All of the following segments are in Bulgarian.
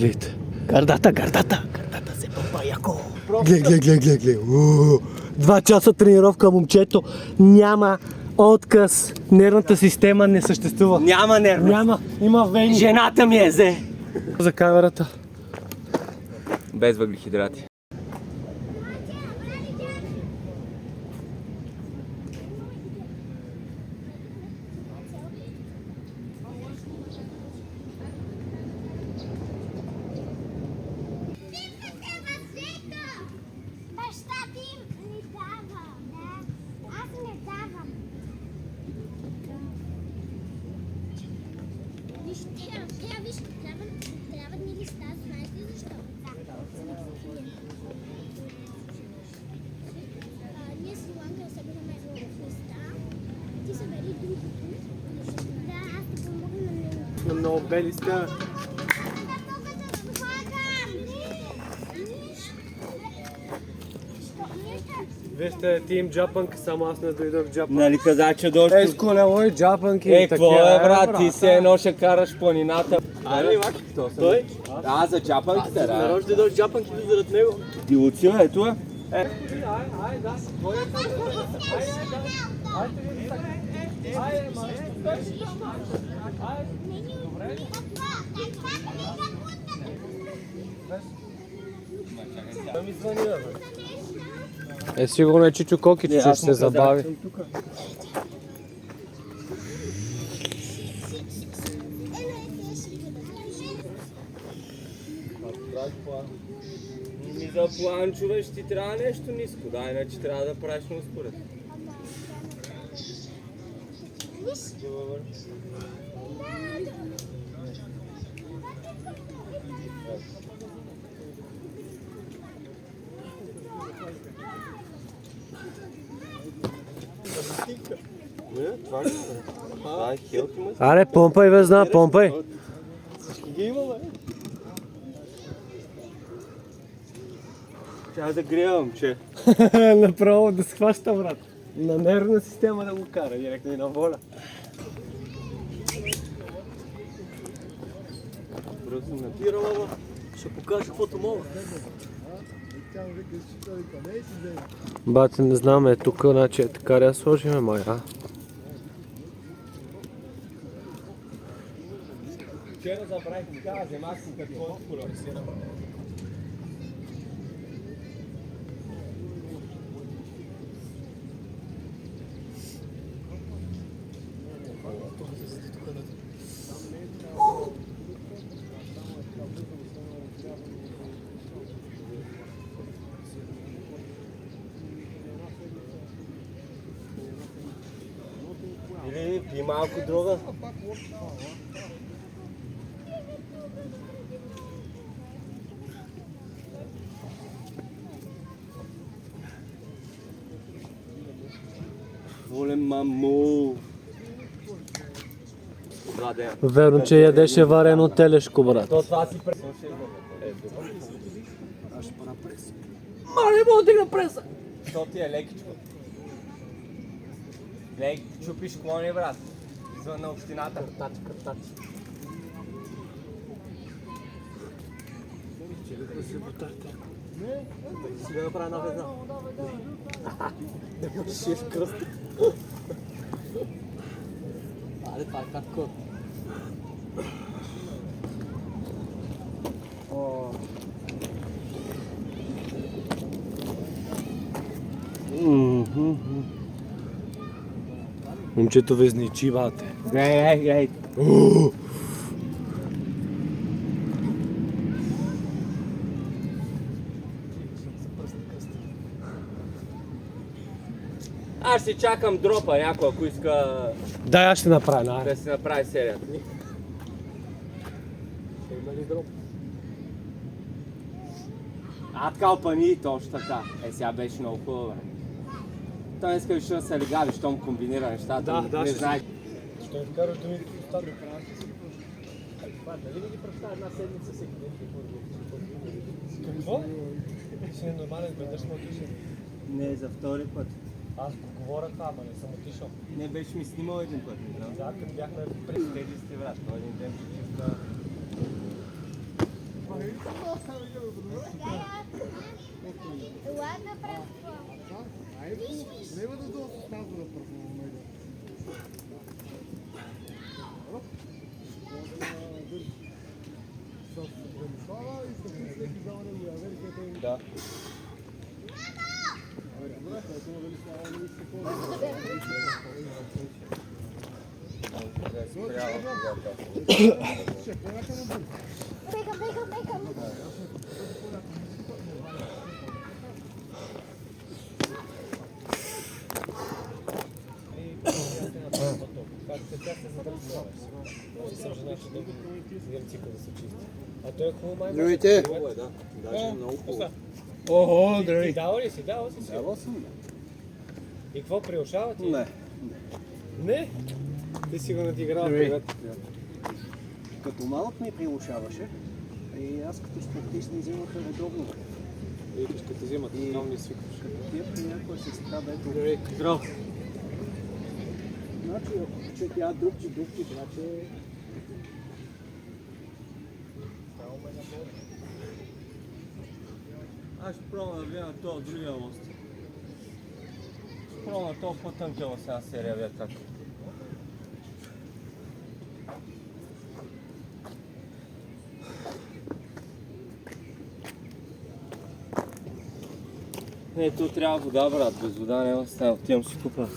Гледайте. Гърдата се пъпа яко. Гледай. 2 часа тренировка, момчето. Няма отказ. Нервната система не съществува. Няма нервност. Няма. Има вени. Жената ми е зе. За камерата. Без въглехидрати. Баща ти не дава, да. Аз не давам. Виж, виж, трябва да ни листа, знаеш ли защо? Ние с Иланка събираме листа, ти събери другото. Да, аз ти помогна на него. На много бели сте. Вие сте тим джапанки, само аз не дойдох джапанки. Нали каза, че дойдеш? С колело и джапанки. Какво е, брат? Ти се едно ще караш планината. Айде, Иваки. Той? А, за джапанките, да. Нарочно да дойдеш джапанките заради него. Дилуцио, ето е. Сигурно е Чичо Коки, че ще се забави. Ми за план, човек, ще ти трябва нещо ниско, да, иначе трябва да правиш на успоред. Това е хелки му. Аре, помпай, везна, помпай. Всички ги има, бе. Трябва да грея, че. Направо да схваща, брат. На нервна система да го кара, директно и на воля. Бързо натирала, бе. Ще покажа каквото мога. Бате, не знам, е тук, значи е така да я сложиме, май, а? Вчера забравих да кажа, вземах си какво отпора. Или пи малко друга. Воле, мамо! Верно, че ядеше варено телешко, брат. Това си през... Не мога да преса! То ти е лекичко. Лек, чупиш клони, брат. Извън на общината. Картач. Ще да направя една везна. Да му шиеш кръст. Але това е хардкор. Момчето везничи, бате. Гей. Аз ще чакам дропа някой, ако иска Да, аз ще направя, да си направи серията. Има ли дроп? Калпани, точно така. Сега беше много хубаво, бе. Той днеска виж да се легави, щом комбинира нещата. Да, не ще знае. Ще ми вкараш думи в устата. Дали ми ги прощава една седмица всеки ден? Какво? Си ненормален, веднъж съм отишъл. Не, за втори път. Аз го говоря това, ама не съм отишъл. Не беше ми снимал един път, не знам. Да, като бяхме През тези сте, брат, той един ден почивка. Ладно, просто. Nema da dosta snagu da parfumom. Da. Бегам. Тя се задържава. Може съм жена, че да взем цикъл да се чисти. А той е хубаво май. Здравейте! Хубаво е, да. Даже много хубаво. Охо, Ти здравей! дава ли си? Дава си. Давал съм, да. И какво приушава ти? Не. Не? Ти си го надиграл Здравей. пред. Като малък ми прилушаваше и аз като спортист не взимаха редовно. Викаш, като взимат, много не свикваш. Като тия при някоя сестра, дето... Здрав. Значи, че тя дупчи, значи... Аз ще пробвам да видя на този другия лост. Ще пробвам на този по-тънкия лост една серия, вие как. Ето трябва вода, брат, без вода няма да стане, отивам си купа.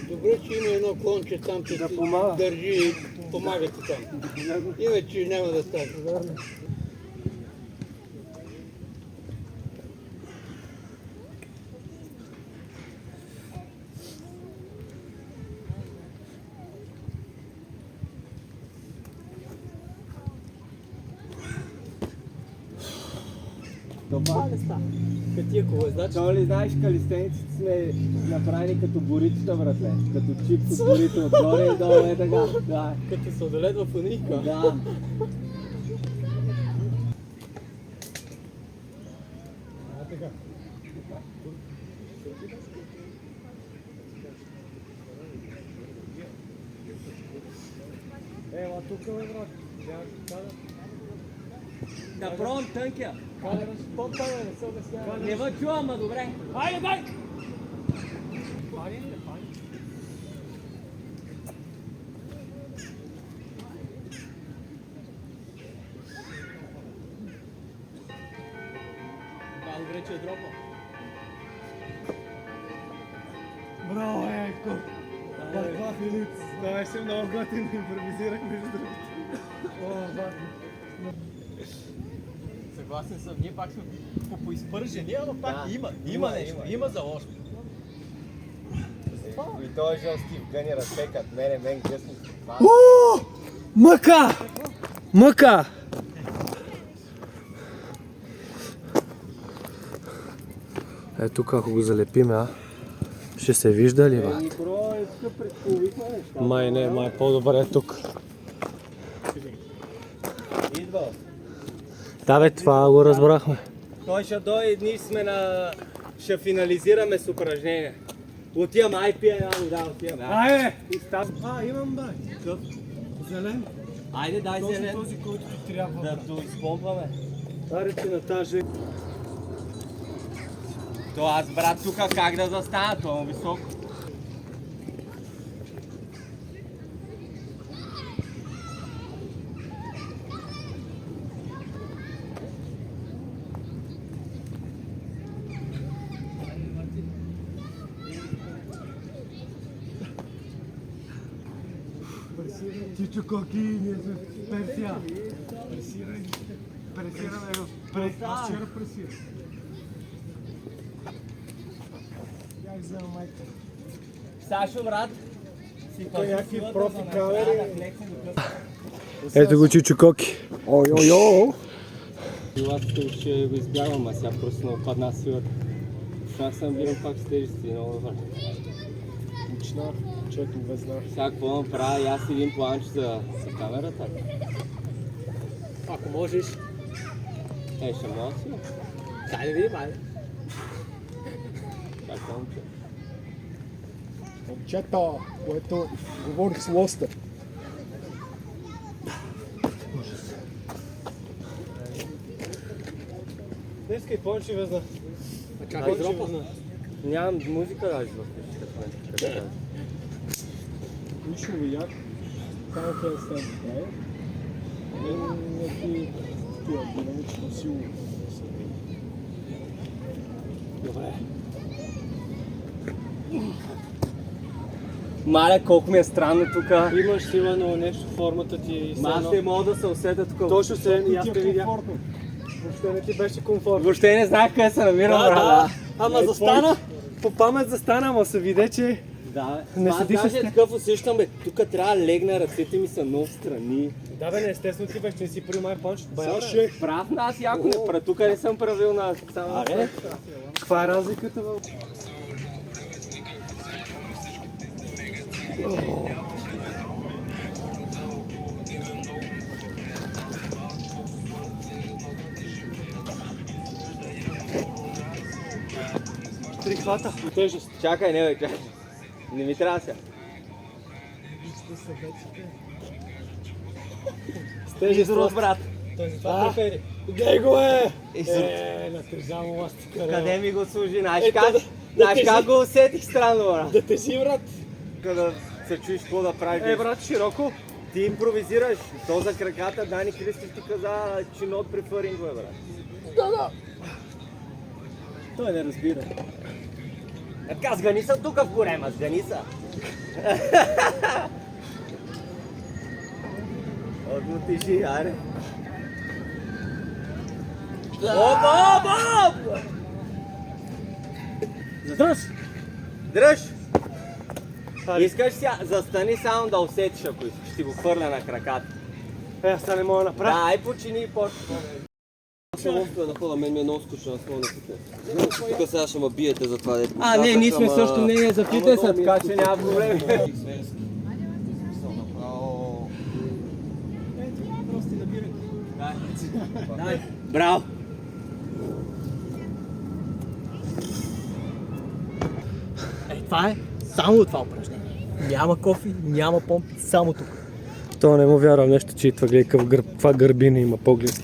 Добре, че има едно клонче там, че Да ти помага. държи и помага ти там. Иначе няма да стане. Това ли ста? Катиякова, значи. То ли знаеш, калистениците сме направени като буритата, братле. Като чипс от бурито, отгоре и долу е така. Да. Като сладолет в уника. Да. Ела тук е брат. Да пробвам тънкия. По-тъна, не се обяснява. Не ва чувам, ма добре. Хайде, дай! Да, добре, че е дропа. Браво, Еко! Баква Филип! Това беше много готин, импровизирах между другото. О, бак. Съгласен съм, ние пак сме поизпържени, ама пак Да. има нещо, има заложка. И той е жал Стив Гъни разпекат мене, мен гъсни. Мъка! Мъка! Ето ако го залепиме, а? Ще се вижда ли, бе? Никро е тук предполовихме неща. Май не, май по-добре е тук. Идва. Да, бе, това го разбрахме. Той ще дойде, дни сме на... Ще финализираме с упражнение. Отивам, ай пия една вода, отивам. Айде! Имам бе. Какъв? Зелен. Айде, дай зелен. Този, който ти трябва. Да го изпомпаме. Аре ти на тази. То аз, брат, тук как да застана, то е високо. Чичо Коки, ние сме в Персия. Пресираме го. Аз вчера пресирам. Як взема майка? Сашо, брат, си пази някакви силата профи за камери. накрая да флексне до късно. Ето го Чичо Коки. Ой, ой, ой! Силата ще го избягвам, а сега просто много падна силата. Шах съм бирам пак с тежести, много добре. Учна, чето везна. Сега какво направя и аз един планч за камерата? Ако можеш, Ще мога си. дай да видим, айде. Чакай, момче. Момчето, което говорих с лоста. Днеска и повече везна. Чакай, дропа. Нямам музика даже в къщата. Нищо видях. Само хедстенд прави. Някакви тия динамично силно. Добре. Маля, колко ми е странно тук. Имаш сила, но нещо формата ти е Аз не мога да се усетя тук. Точно се, и аз те видях. Въобще не ти беше комфортно. Въобще не знаех къде се намирам, брат. Ама застана, по памет застана, ама се виде, че Да, Не аз седиш даже с- такъв усещам, бе. Тук трябва да легна, ръцете ми са много страни. Да бе, не, естествено ти беше, не си приемай панч. Прав на аз яко не пра. Тук не съм правил на само. Аре, каква е разликата в... Три хвата. Тежест. Чакай, не бе, чакай. Не ми трябва сега. С тежест, брат. Той затова трепери. Гей го е! Натежава ластика. Къде ми го служи? Знаеш Ето как? да Знаеш тежи. как го усетих странно, брат? Да тежи, брат. Kada се чуеш какво да правиш. Брат, широко. Ти импровизираш. То за краката Дани Кристов ти каза, че not preferring, бе, брат. Той не разбира. Така, сгани са тук в корема, сгани са. Отно тиши, аре. Оп! Задръж! Дръж! Искаш сега, застани само да усетиш, ако искаш. Ще го хвърля на краката. Аз сега не мога да направя. Да, ай почини и почни. На хода, мен ми е много скучно, аз мога да питам. Тук сега ще ме биете за това. А, не, ние сме също мнение за фитнеса, така че няма проблем. Браво! Това е само това упражнение. Няма кофи, няма помпи, само тук. То не му вярвам нещо, че идва, гледай каква гърбина има, поглед.